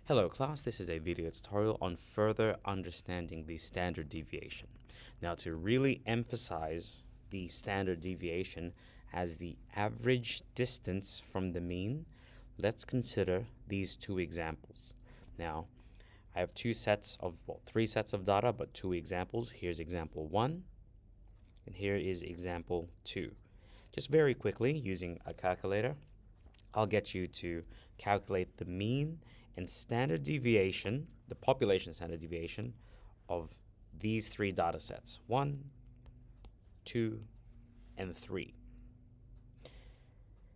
Hello class, this is a video tutorial on further understanding the standard deviation. Now, to really emphasize the standard deviation as the average distance from the mean, let's consider these two examples. Now, I have three sets of data, but two examples. Here's example 1, and here is example 2. Just very quickly, using a calculator, I'll get you to calculate the mean and standard deviation, the population standard deviation of these three data sets, 1, 2, and 3.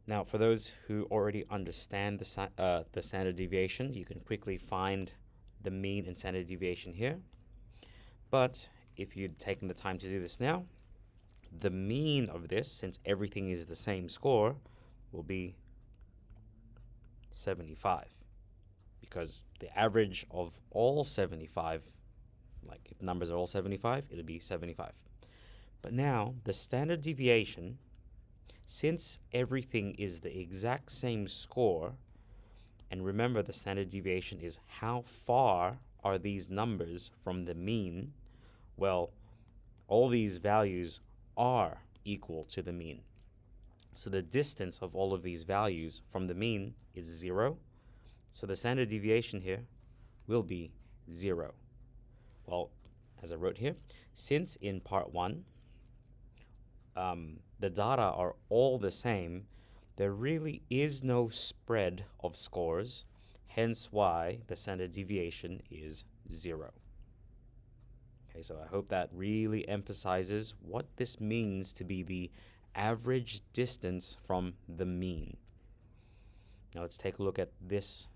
Now, for those who already understand the standard deviation, you can quickly find the mean and standard deviation here. But if you'd taken the time to do this now, the mean of this, since everything is the same score, will be 75, because the average of all 75, like if numbers are all 75, it'll be 75. But now the standard deviation, since everything is the exact same score, and remember the standard deviation is how far are these numbers from the mean, well, all these values are equal to the mean. So the distance of all of these values from the mean is 0. So the standard deviation here will be 0. Well, as I wrote here, since in part 1, the data are all the same, there really is no spread of scores, hence why the standard deviation is 0. Okay, so I hope that really emphasizes what this means to be the average distance from the mean. Now let's take a look at this,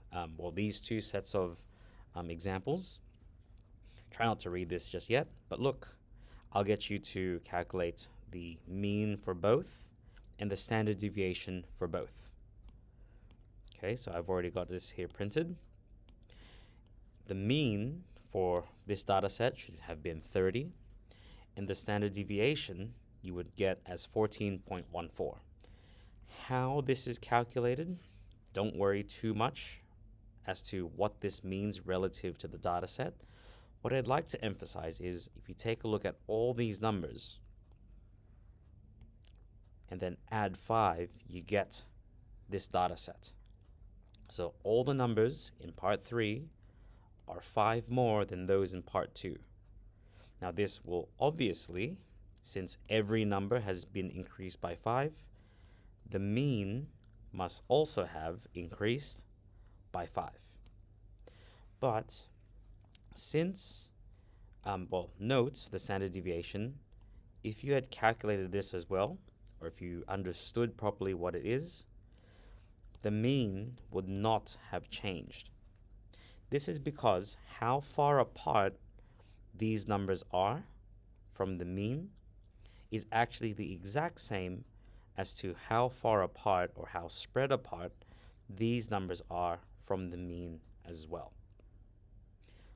these two sets of examples. Try not to read this just yet, but look, I'll get you to calculate the mean for both and the standard deviation for both. Okay, so I've already got this here printed. The mean for this data set should have been 30, and the standard deviation you would get as 14.14. How this is calculated, don't worry too much as to what this means relative to the data set. What I'd like to emphasize is if you take a look at all these numbers and then add 5, you get this data set. So all the numbers in part 3 are 5 more than those in part 2. Now this will obviously, since every number has been increased by 5, the mean must also have increased by 5. But since, note the standard deviation, if you had calculated this as well, or if you understood properly what it is, the mean would not have changed. This is because how far apart these numbers are from the mean is actually the exact same as to how far apart or how spread apart these numbers are from the mean as well.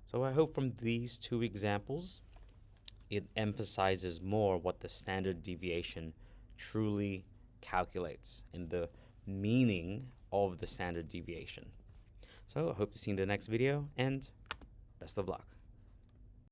So I hope from these two examples, it emphasizes more what the standard deviation truly calculates and the meaning of the standard deviation. So I hope to see you in the next video, and best of luck.